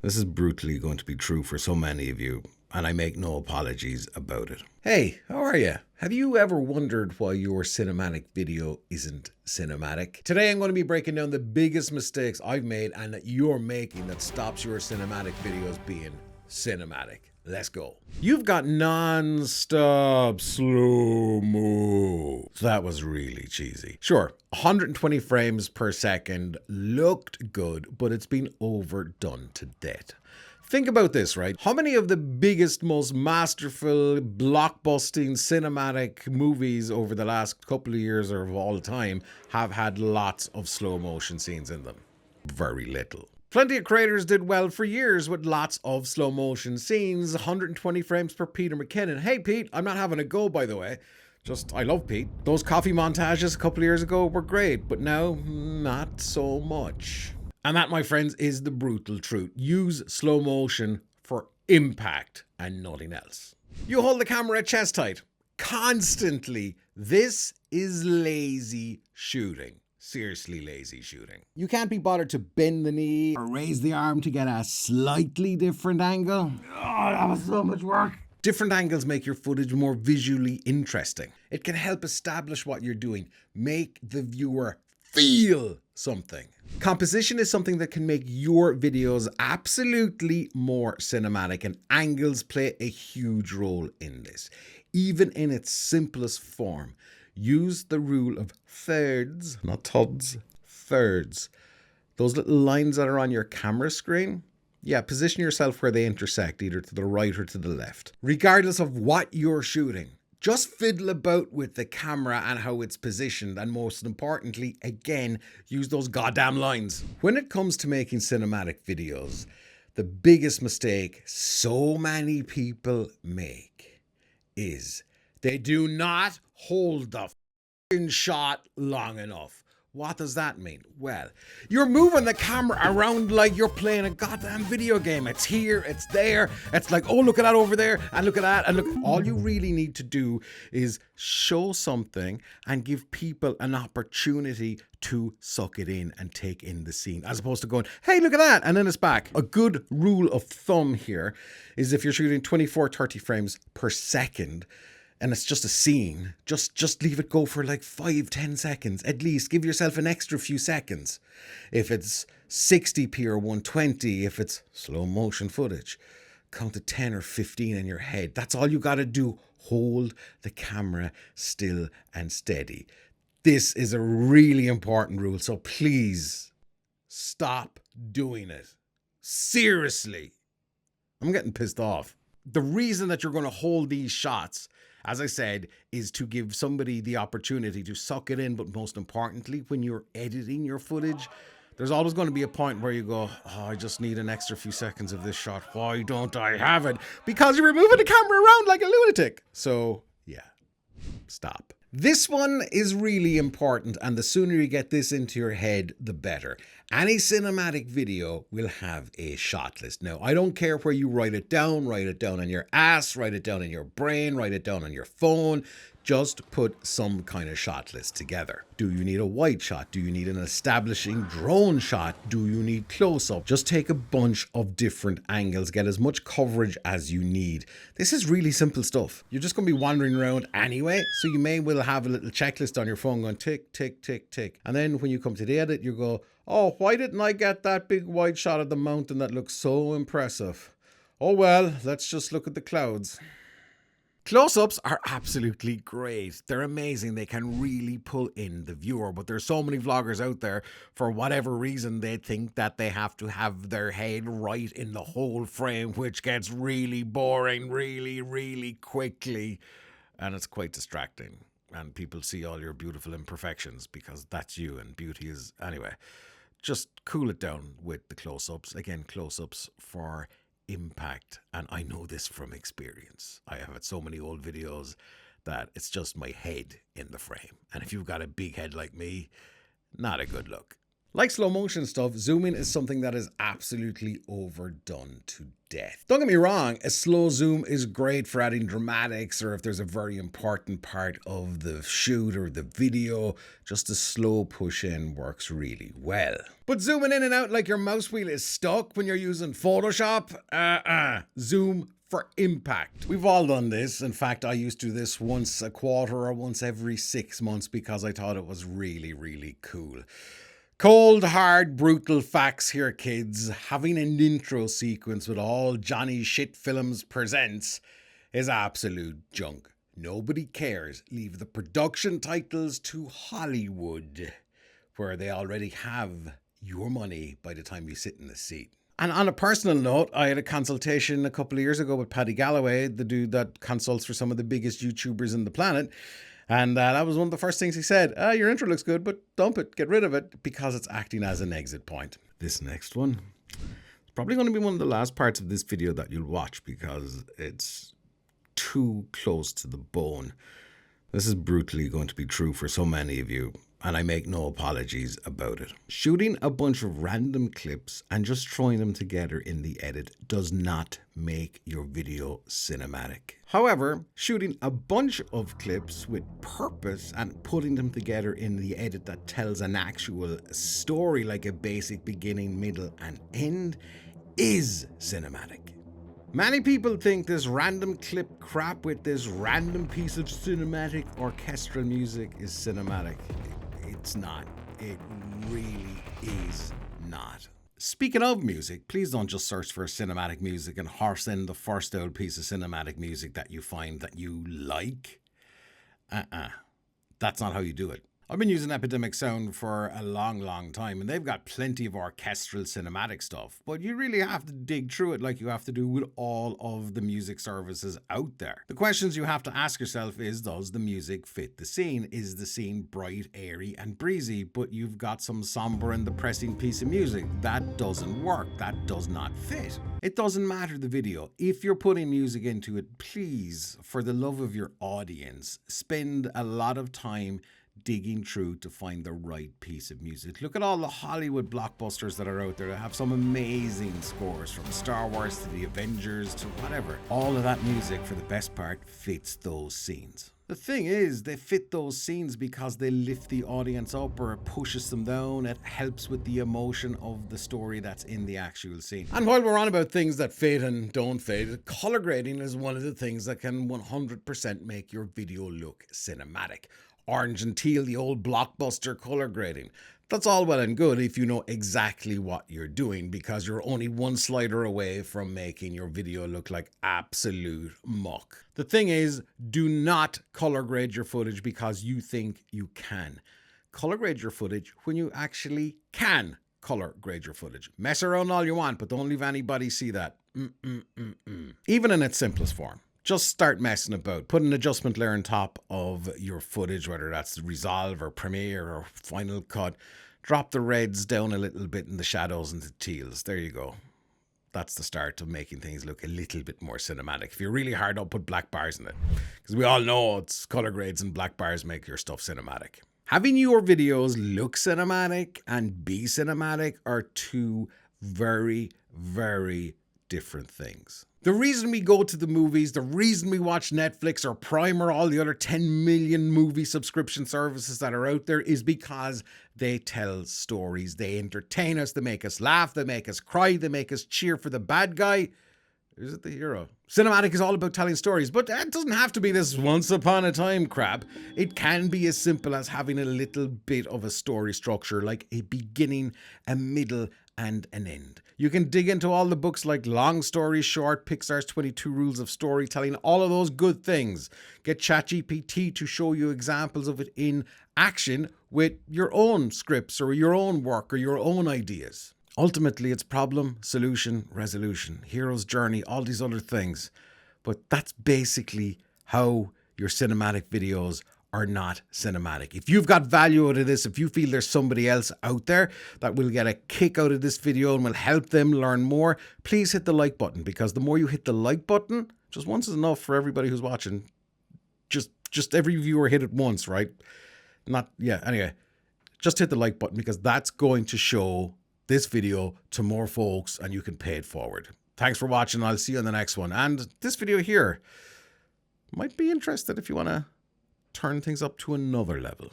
This is brutally going to be true for so many of you, and I make no apologies about it. Hey, how are you? Have you ever wondered why your cinematic video isn't cinematic? Today I'm going to be breaking down the biggest mistakes I've made and that you're making that stops your cinematic videos being cinematic. Let's go. You've got non-stop slow-mo. That was really cheesy. Sure, 120 frames per second looked good, but it's been overdone to death. Think about this, right? How many of the biggest, most masterful, blockbusting cinematic movies over the last couple of years or of all time have had lots of slow motion scenes in them? Very little. Plenty of creators did well for years with lots of slow motion scenes, 120 frames per Peter McKinnon. Hey Pete, I'm not having a go by the way. Just, I love Pete. Those coffee montages a couple of years ago were great, but now, not so much. And that, my friends, is the brutal truth. Use slow motion for impact and nothing else. You hold the camera at chest height constantly. This is lazy shooting. Seriously lazy shooting. You can't be bothered to bend the knee or raise the arm to get a slightly different angle. Oh, that was so much work. Different angles make your footage more visually interesting. It can help establish what you're doing, make the viewer feel something. Composition is something that can make your videos absolutely more cinematic, and angles play a huge role in this. Even in its simplest form, use the rule of thirds, not thuds, thirds. Those little lines that are on your camera screen, position yourself where they intersect, either to the right or to the left. Regardless of what you're shooting, just fiddle about with the camera and how it's positioned, and most importantly, again, use those goddamn lines. When it comes to making cinematic videos, the biggest mistake so many people make is they do not hold the f***ing shot long enough. What does that mean? Well, you're moving the camera around like you're playing a goddamn video game. It's here, it's there. It's like, oh, look at that over there, and look at that, and look. All you really need to do is show something and give people an opportunity to suck it in and take in the scene, as opposed to going, hey, look at that, and then it's back. A good rule of thumb here is if you're shooting 24, 30 frames per second, and it's just a scene, just leave it go for like 5-10 seconds. At least give yourself an extra few seconds. If it's 60p or 120, if it's slow motion footage, count to 10 or 15 in your head. That's all you got to do. Hold the camera still and steady. This is a really important rule, so please stop doing it. Seriously. I'm getting pissed off. The reason that you're going to hold these shots, as I said, is to give somebody the opportunity to suck it in. But most importantly, when you're editing your footage, there's always going to be a point where you go, oh, I just need an extra few seconds of this shot. Why don't I have it? Because you're moving the camera around like a lunatic. So, stop. This one is really important, and the sooner you get this into your head, the better. Any cinematic video will have a shot list. Now, I don't care where you write it down on your ass, write it down in your brain, write it down on your phone. Just put some kind of shot list together. Do you need a wide shot? Do you need an establishing drone shot? Do you need close-up? Just take a bunch of different angles, get as much coverage as you need. This is really simple stuff. You're just going to be wandering around anyway, so you may well have a little checklist on your phone going tick, tick, tick, tick. And then when you come to the edit, you go, oh, why didn't I get that big wide shot of the mountain that looks so impressive? Oh well, let's just look at the clouds. Close-ups are absolutely great. They're amazing. They can really pull in the viewer. But there's so many vloggers out there, for whatever reason, they think that they have to have their head right in the whole frame, which gets really boring really, really quickly. And it's quite distracting. And people see all your beautiful imperfections because that's you, and beauty is... Anyway, just cool it down with the close-ups. Again, close-ups for impact, and I know this from experience. I have had so many old videos that it's just my head in the frame, and if you've got a big head like me, not a good look. Like slow motion stuff, zooming is something that is absolutely overdone to death. Don't get me wrong, a slow zoom is great for adding dramatics or if there's a very important part of the shoot or the video, just a slow push in works really well. But zooming in and out like your mouse wheel is stuck when you're using Photoshop, zoom for impact. We've all done this. In fact, I used to do this once a quarter or once every 6 months because I thought it was really, really cool. Cold, hard, brutal facts here, kids. Having an intro sequence with all Johnny Shit Films presents is absolute junk. Nobody cares. Leave the production titles to Hollywood, where they already have your money by the time you sit in the seat. And on a personal note, I had a consultation a couple of years ago with Paddy Galloway, the dude that consults for some of the biggest YouTubers in the planet. And that was one of the first things he said. Your intro looks good, but dump it, get rid of it, because it's acting as an exit point. This next one is probably going to be one of the last parts of this video that you'll watch because it's too close to the bone. This is brutally going to be true for so many of you, and I make no apologies about it. Shooting a bunch of random clips and just throwing them together in the edit does not make your video cinematic. However, shooting a bunch of clips with purpose and putting them together in the edit that tells an actual story, like a basic beginning, middle, and end, is cinematic. Many people think this random clip crap with this random piece of cinematic orchestral music is cinematic. It's not. It really is not. Speaking of music, please don't just search for cinematic music and horse in the first old piece of cinematic music that you find that you like. That's not how you do it. I've been using Epidemic Sound for a long time, and they've got plenty of orchestral cinematic stuff, but you really have to dig through it like you have to do with all of the music services out there. The questions you have to ask yourself is, does the music fit the scene? Is the scene bright, airy, and breezy, but you've got some somber and depressing piece of music? That doesn't work. That does not fit. It doesn't matter the video. If you're putting music into it, please, for the love of your audience, spend a lot of time digging through to find the right piece of music. Look at all the Hollywood blockbusters that are out there that have some amazing scores, from Star Wars to the Avengers to whatever. All of that music, for the best part, fits those scenes. The thing is, they fit those scenes because they lift the audience up or it pushes them down. It helps with the emotion of the story that's in the actual scene. And while we're on about things that fit and don't fit, color grading is one of the things that can 100% make your video look cinematic. Orange and teal, the old blockbuster color grading. That's all well and good if you know exactly what you're doing, because you're only one slider away from making your video look like absolute muck. The thing is, do not color grade your footage because you think you can. Color grade your footage when you actually can color grade your footage. Mess around all you want, but don't leave anybody see that. Even in its simplest form. Just start messing about. Put an adjustment layer on top of your footage, whether that's Resolve or Premiere or Final Cut. Drop the reds down a little bit and the shadows and the teals. There you go. That's the start of making things look a little bit more cinematic. If you're really hard, I'll put black bars in it. Because we all know it's color grades and black bars make your stuff cinematic. Having your videos look cinematic and be cinematic are two very, very different things. The reason we go to the movies, the reason we watch Netflix or Prime or all the other 10 million movie subscription services that are out there is because they tell stories. They entertain us, they make us laugh, they make us cry, they make us cheer for the bad guy. Is it the hero? Cinematic is all about telling stories, but it doesn't have to be this once upon a time crap. It can be as simple as having a little bit of a story structure, like a beginning, a middle, and an end. You can dig into all the books like Long Story Short, Pixar's 22 Rules of Storytelling, all of those good things. Get ChatGPT to show you examples of it in action with your own scripts or your own work or your own ideas. Ultimately, it's problem, solution, resolution, hero's journey, all these other things. But that's basically how your cinematic videos are not cinematic. If you've got value out of this, if you feel there's somebody else out there that will get a kick out of this video and will help them learn more, please hit the like button, because the more you hit the like button, just once is enough for everybody who's watching. Just every viewer hit it once, right? Anyway. just hit the like button because that's going to show this video to more folks and you can pay it forward. Thanks for watching. I'll see you in the next one. And this video here might be interested if you want to turn things up to another level.